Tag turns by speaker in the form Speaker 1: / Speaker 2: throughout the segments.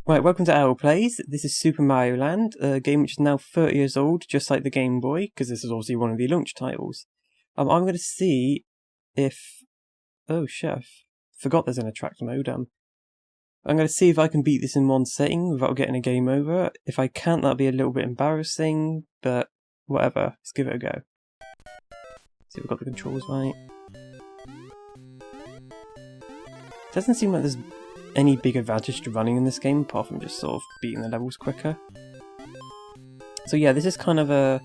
Speaker 1: Right, welcome to OwlPlays. This is Super Mario Land, a game which is now 30 years old, just like the Game Boy, because this is obviously one of the launch titles. I'm going to see if... Oh, chef. Forgot there's an attract mode. I'm going to see if I can beat this in one sitting without getting a game over. If I can't, that'll be a little bit embarrassing, but whatever. Let's give it a go. See if we've got the controls right. Doesn't seem like there's any big advantage to running in this game, apart from just sort of beating the levels quicker. So yeah, this is kind of a...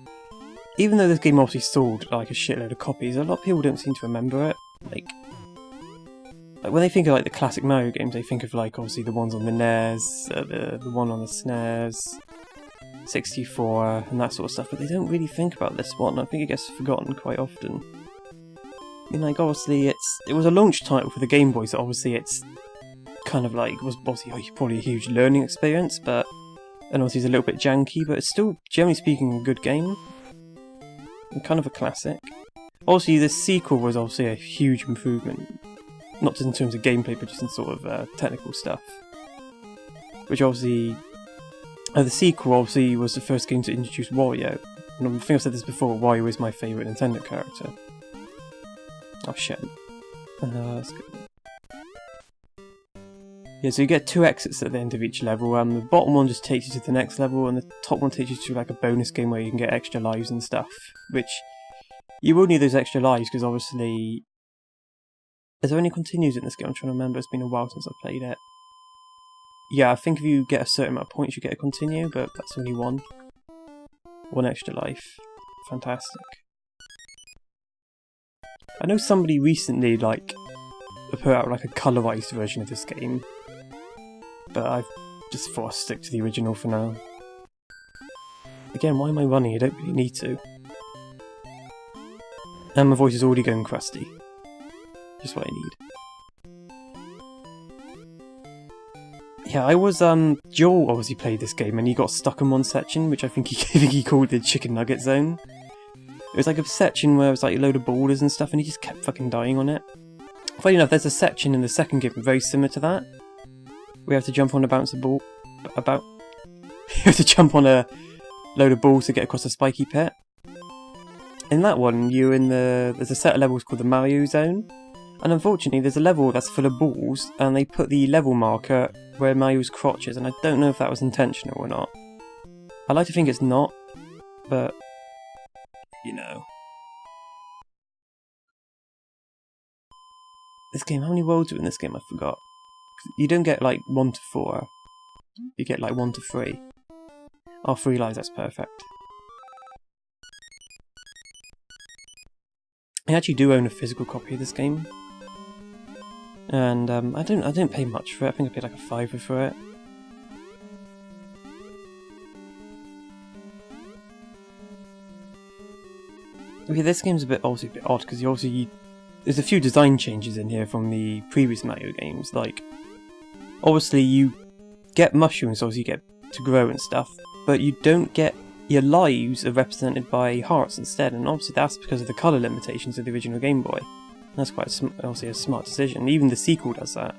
Speaker 1: Even though this game obviously sold like a shitload of copies, a lot of people don't seem to remember it. Like when they think of like the classic Mario games, they think of like obviously the ones on the NES, the one on the SNES, 64, and that sort of stuff, but they don't really think about this one. I think it gets forgotten quite often. I mean, like obviously it was a launch title for the Game Boy, so obviously it's kind of like, was obviously probably a huge learning experience, but and obviously it's a little bit janky, but it's still, generally speaking, a good game. And kind of a classic. Obviously the sequel was obviously a huge improvement, not just in terms of gameplay, but just in sort of technical stuff. Which obviously, the sequel obviously was the first game to introduce Wario. And I think I've said this before, Wario is my favourite Nintendo character. Oh shit. Let's go. Yeah, so you get two exits at the end of each level. The bottom one just takes you to the next level, and the top one takes you to like a bonus game where you can get extra lives and stuff. Which, you will need those extra lives, because obviously... Is there any continues in this game? I'm trying to remember, it's been a while since I've played it. Yeah, I think if you get a certain amount of points you get a continue, but that's only one. One extra life. Fantastic. I know somebody recently, like, put out like a colorized version of this game, but I've just thought I'd stick to the original for now. Again, why am I running? I don't really need to. And my voice is already going crusty. Just what I need. Yeah, I was, Joel obviously played this game and he got stuck in one section, which I think he called the chicken nugget zone. It was like a section where it was like a load of boulders and stuff and he just kept fucking dying on it. Funny enough, there's a section in the second game very similar to that. We have to jump on a bouncy ball. You have to jump on a load of balls to get across a spiky pit. In that one, there's a set of levels called the Mario Zone. And unfortunately, there's a level that's full of balls, and they put the level marker where Mario's crotch is, and I don't know if that was intentional or not. I like to think it's not, but, you know. This game, how many worlds are in this game? I forgot. You don't get like 1 to 4. You get like 1 to 3. Oh, 3 lives, that's perfect. I actually do own a physical copy of this game. And I don't pay much for it. I think I paid like a £5 for it. Okay, this game's obviously a bit odd because there's a few design changes in here from the previous Mario games. Like, obviously you get mushrooms, so you get to grow and stuff, but you don't get, your lives are represented by hearts instead, and obviously that's because of the colour limitations of the original Game Boy. That's quite obviously a smart decision. Even the sequel does that.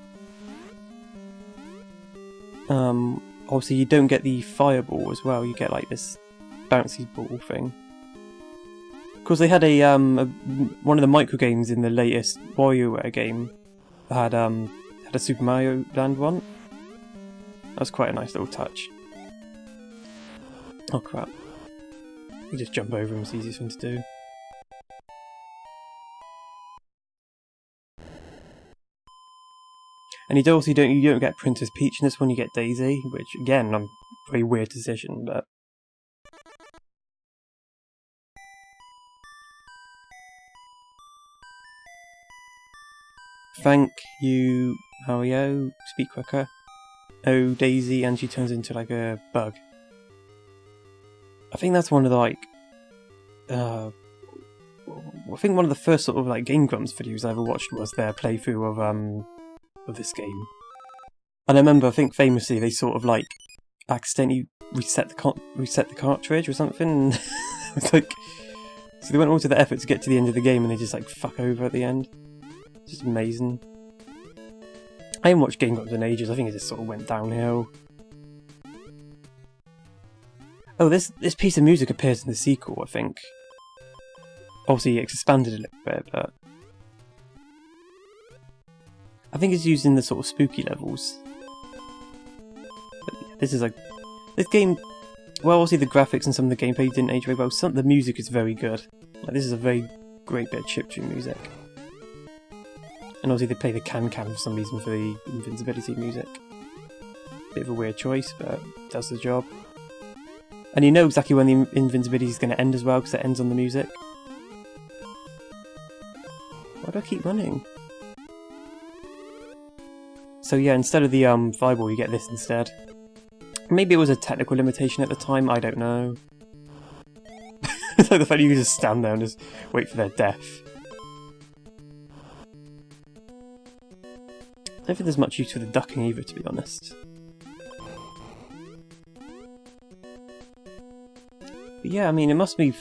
Speaker 1: Obviously you don't get the fireball as well, you get like this bouncy ball thing. Of course, they had one of the micro games in the latest WarioWare game had a Super Mario Land one. That was quite a nice little touch. Oh crap! You just jump over him; it's the easiest thing to do. And you don't get Princess Peach in this one. You get Daisy, which again, a very weird decision, but. Thank you, Mario. Speak quicker. Oh, Daisy, and she turns into like a bug. I think that's one of the like... I think one of the first sort of like Game Grumps videos I ever watched was their playthrough of this game. And I remember, I think famously, they sort of like accidentally reset the cartridge or something. It's like... So they went all to the effort to get to the end of the game and they just like fuck over at the end. Just amazing. I haven't watched Game Grumps in ages, I think it just sort of went downhill. Oh, this piece of music appears in the sequel, I think. Obviously, it's expanded a little bit, but I think it's used in the sort of spooky levels. But yeah, this is like this game. Well, obviously the graphics and some of the gameplay didn't age very well. The music is very good. Like, this is a very great bit of chiptune music. And obviously they play the can-can for some reason for the invincibility music. Bit of a weird choice, but does the job. And you know exactly when the invincibility is going to end as well, because it ends on the music. Why do I keep running? So yeah, instead of the fireball, you get this instead. Maybe it was a technical limitation at the time, I don't know. It's like the fact you can just stand there and just wait for their death. I don't think there's much use for the ducking either, to be honest. But yeah, I mean, it must be...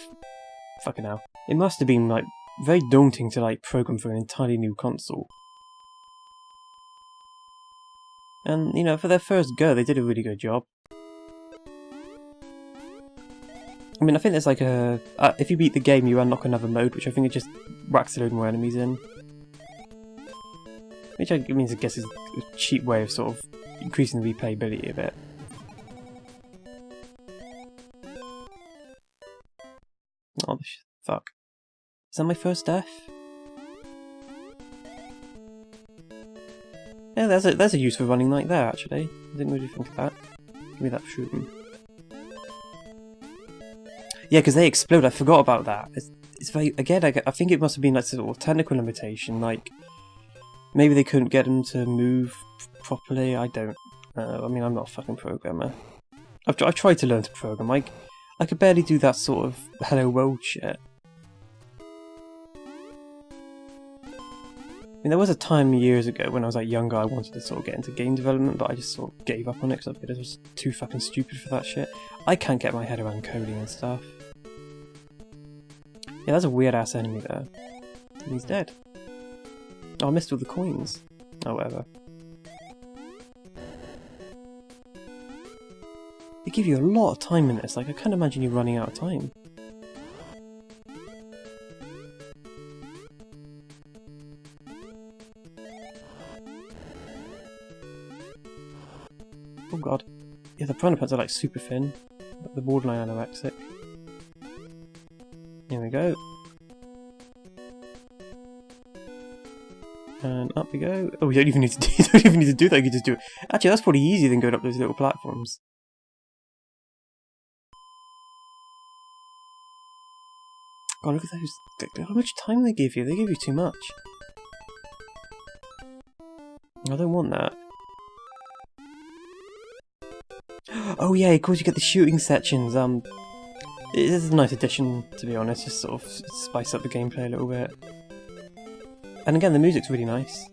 Speaker 1: fucking hell. It must have been, like, very daunting to, like, program for an entirely new console. And, you know, for their first go, they did a really good job. I mean, I think there's like a... if you beat the game, you unlock another mode, which I think it just whacks a load more enemies in. Which I guess is a cheap way of sort of increasing the replayability a bit. Oh, fuck. Is that my first death? Yeah, there's a use for running like that, actually. I didn't really think of that. Give me that shooting. Yeah, because they explode. I forgot about that. It's very... Again, I think it must have been like sort of technical limitation. Like, maybe they couldn't get them to move properly. I don't know. I mean, I'm not a fucking programmer. I've tried to learn to program. I could barely do that sort of hello world shit. I mean, there was a time years ago when I was like younger, I wanted to sort of get into game development, but I just sort of gave up on it because I was too fucking stupid for that shit. I can't get my head around coding and stuff. Yeah, that's a weird ass enemy there. And he's dead. Oh, I missed all the coins. Oh, whatever. They give you a lot of time in this, like I can't imagine you running out of time. Oh god. Yeah, the piranha pets are like super thin. The borderline anorexic. Here we go. And up we go. Oh, you don't even need to do that, you can just do it. Actually, that's probably easier than going up those little platforms. God, look at those. How much time they give you? They give you too much. I don't want that. Oh yeah, of course you get the shooting sections. It is a nice addition, to be honest, just sort of spice up the gameplay a little bit. And again, the music's really nice.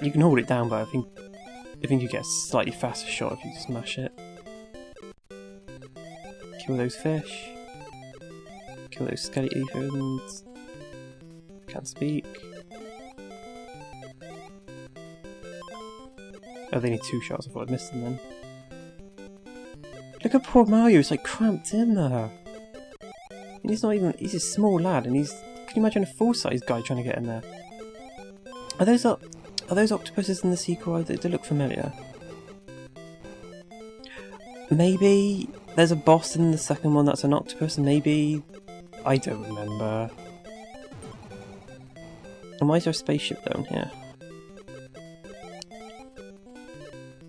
Speaker 1: You can hold it down, but I think you get a slightly faster shot if you just mash it. Kill those fish. Kill those skelety things. Can't speak. Oh, they need 2 shots. I thought I'd missed them then. Look at poor Mario, he's like cramped in there. And he's not even... He's a small lad and he's... Can you imagine a full-size guy trying to get in there? Are those octopuses in the sequel? They look familiar. Maybe there's a boss in the second one that's an octopus, maybe... I don't remember. And why is there a spaceship down here?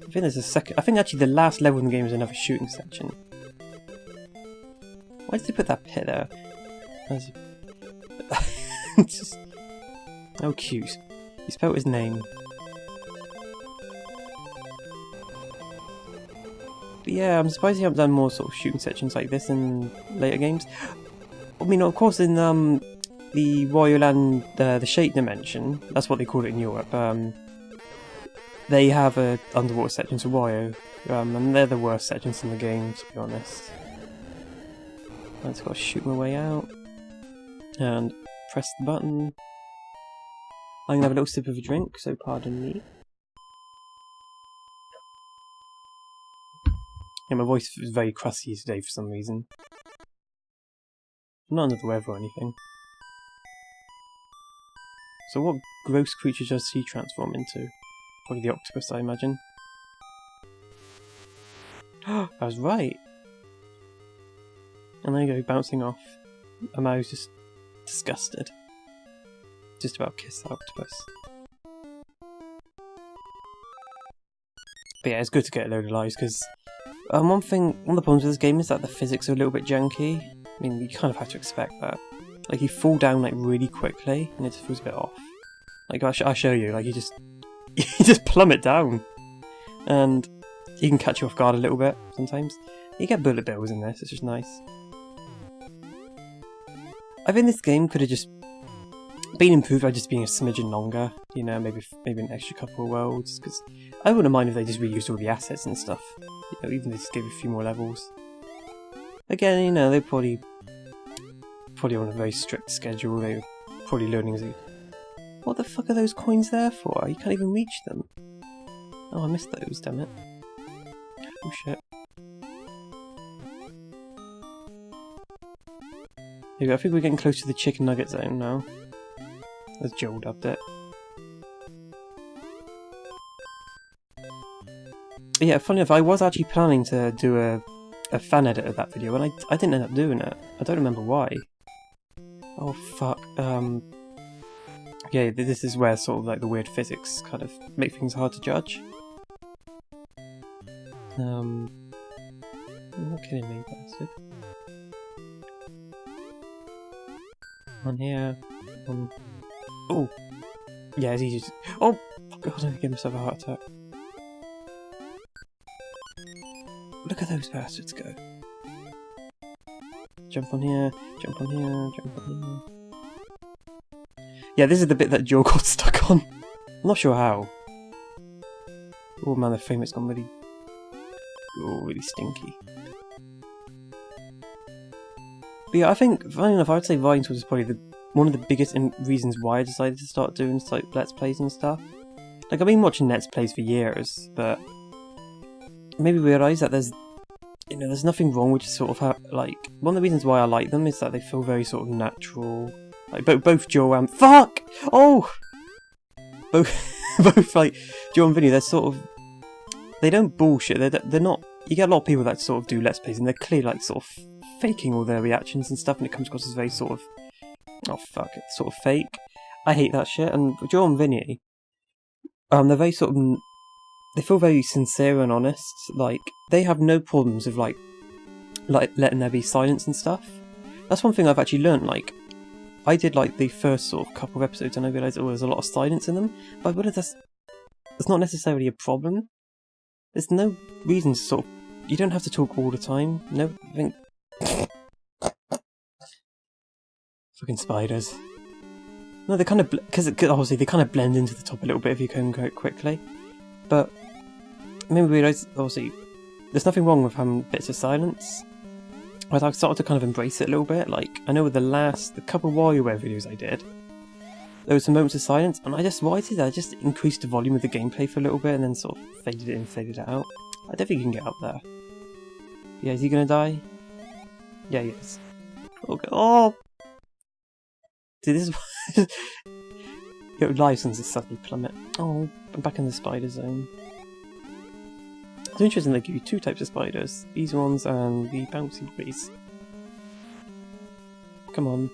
Speaker 1: I think there's a second... I think actually the last level in the game is another shooting section. Why did they put that pit there? That's... just... Oh, cute. He spelled his name. But yeah, I'm surprised you haven't done more sort of shooting sections like this in later games. I mean, of course, in the Royal and the Shake Dimension, that's what they call it in Europe, they have underwater sections for Wario, and they're the worst sections in the game, to be honest. I just gotta shoot my way out, and press the button. I'm gonna have a little sip of a drink, so pardon me. Yeah, my voice is very crusty today for some reason. I'm not under the weather or anything. So what gross creature does he transform into? Probably the octopus, I imagine. I was right! And there you go, bouncing off. And I was just disgusted. Just about kissed the octopus. But yeah, it's good to get a load of lives, because one of the problems with this game is that the physics are a little bit janky. I mean, you kind of have to expect that. Like, you fall down like really quickly, and it just feels a bit off. Like, I'll show you, like, you just plummet down. And you can catch you off guard a little bit, sometimes. You get bullet bills in this, it's just nice. I think this game could have just been improved by just being a smidgen longer, you know, maybe an extra couple of worlds, because I wouldn't mind if they just reused all the assets and stuff, you know, even if they just gave a few more levels. Again, you know, they're probably on a very strict schedule, they're probably learning as what the fuck are those coins there for? You can't even reach them. Oh, I missed those, damn it. Oh shit. Here we go, I think we're getting close to the chicken nugget zone now. As Joel dubbed it. Yeah, funny enough, I was actually planning to do a fan edit of that video, and I didn't end up doing it. I don't remember why. Oh fuck, yeah, this is where sort of like the weird physics kind of make things hard to judge. You're not kidding me, bastard. On here, oh! Yeah, it's easy to... Oh! God, I'm gonna give myself a heart attack. Look at those bastards go. Jump on here, jump on here, jump on here. Yeah, this is the bit that Joel got stuck on. I'm not sure how. Oh man, the frame rate's gone really... Oh, really stinky. But yeah, I think, funny enough, I would say Vines was probably one of the biggest reasons why I decided to start doing like Let's Plays and stuff. Like, I've been watching Let's Plays for years, but maybe realise that there's nothing wrong with just sort of like, one of the reasons why I like them is that they feel very sort of natural. Like, both Joe and... Fuck! Oh! Both like, Joe and Vinny, they're sort of... They don't bullshit, they're not... You get a lot of people that sort of do Let's Plays and they're clearly like sort of faking all their reactions and stuff, and it comes across as very sort of... Oh fuck, it's sort of fake. I hate that shit, and Joe and Vinny, they're very sort of... They feel very sincere and honest, like, they have no problems with like letting there be silence and stuff. That's one thing I've actually learned, like, I did like the first sort of couple of episodes and I realised, oh, there's a lot of silence in them, but I realised that's not necessarily a problem. There's no reason to sort of... You don't have to talk all the time. No, I think... Fucking spiders. No, they kind of... Because obviously they kind of blend into the top a little bit if you can go quickly. But... I mean, we realised, obviously, there's nothing wrong with having bits of silence. But I've started to kind of embrace it a little bit. Like, I know with the couple of WarioWare videos I did, there was some moments of silence, and I just increased the volume of the gameplay for a little bit, and then sort of faded it in, faded it out. I don't think you can get up there. Yeah, is he gonna die? Yeah, he is. Okay. Oh! Dude, this is... Yo, license is suddenly plummet. Oh, I'm back in the spider zone. It's interesting they give you two types of spiders. These ones and the bouncy boys. Come on.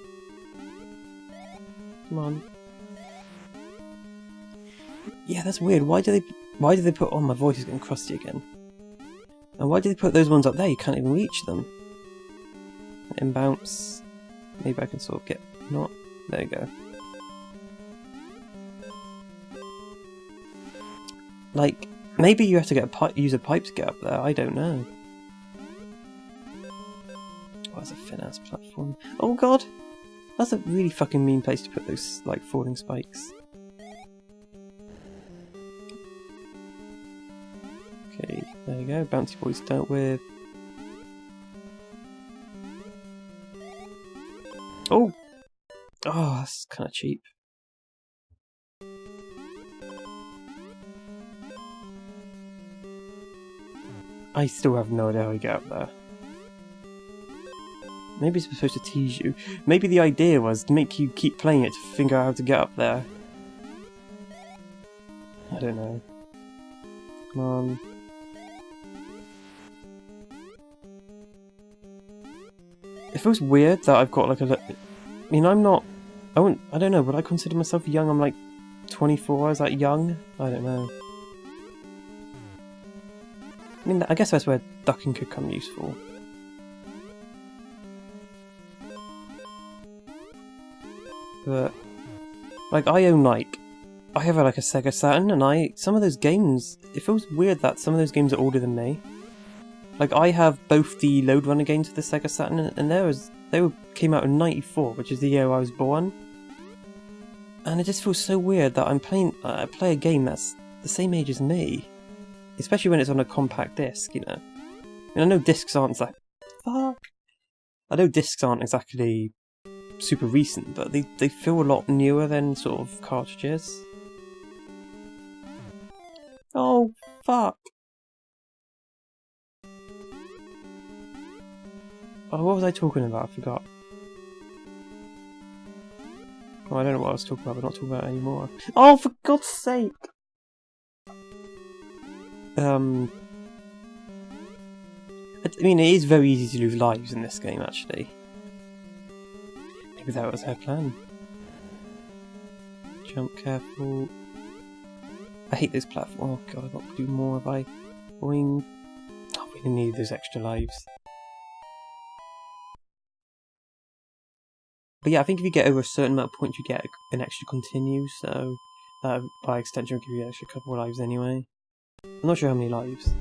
Speaker 1: Come on. Yeah, that's weird. Why do they put... Oh, my voice is getting crusty again. And why do they put those ones up there? You can't even reach them. And bounce. Maybe I can sort of get... Not... There you go. Like, maybe you have to use a pipe to get up there. I don't know. Oh, that's a thin-ass platform. Oh god! That's a really fucking mean place to put those, like, falling spikes. Okay, there you go. Bouncy boys dealt with. Oh! Oh, that's kind of cheap. I still have no idea how you get up there. Maybe it's supposed to tease you. Maybe the idea was to make you keep playing it to figure out how to get up there. I don't know. Come on. It feels weird that I've got like a... I mean, I'm not... I don't know, would I consider myself young? I'm like 24, is that young? I don't know. I mean, I guess that's where ducking could come useful. But, like, I own, like... I have, like, a Sega Saturn, and some of those games... It feels weird that some of those games are older than me. Like, I have both the Lode Runner games for the Sega Saturn, and they came out in '94, which is the year I was born. And it just feels so weird that I play a game that's the same age as me. Especially when it's on a compact disc, you know. I mean, I know discs aren't fuck! I know discs aren't exactly super recent, but they feel a lot newer than sort of cartridges. Oh, fuck! Oh, what was I talking about? I forgot. Oh, I don't know what I was talking about, but I'm not talking about it anymore. Oh, for God's sake! I mean, it is very easy to lose lives in this game, actually. Maybe that was her plan. Jump careful. I hate this platform. Oh god, I've got to do more if I... Boing. Oh, we need those extra lives. But yeah, I think if you get over a certain amount of points, you get an extra continue, so that by extension will give you an extra couple of lives anyway. I'm not sure how many lives.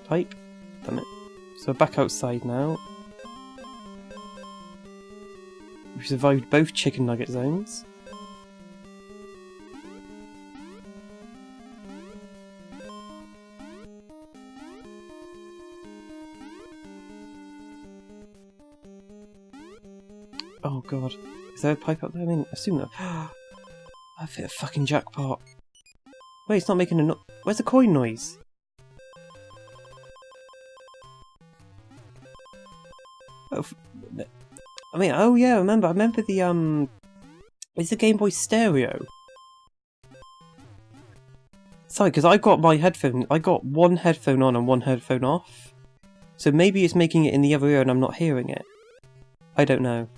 Speaker 1: Pipe. Damn it. So we're back outside now. We've survived both chicken nugget zones. Oh god. Is there a pipe up there? I mean, assume that. I've hit a fucking jackpot. Wait, it's not making a no— Where's the coin noise? Oh, I mean, oh yeah, I remember the, it's a Game Boy Stereo. Sorry, because I got one headphone on and one headphone off. So maybe it's making it in the other ear and I'm not hearing it. I don't know.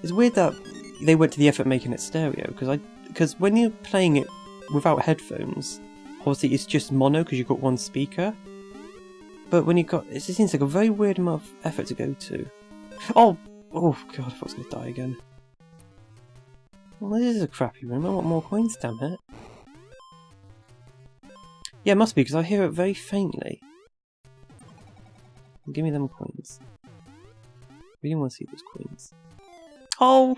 Speaker 1: It's weird that they went to the effort making it stereo, because when you're playing it without headphones, obviously it's just mono because you've got one speaker. But when it just seems like a very weird amount of effort to go to. Oh god, I thought I was gonna die again. Well, this is a crappy room. I want more coins, damn it. Yeah, it must be because I hear it very faintly. Give me them coins. I really want to see those coins. Oh!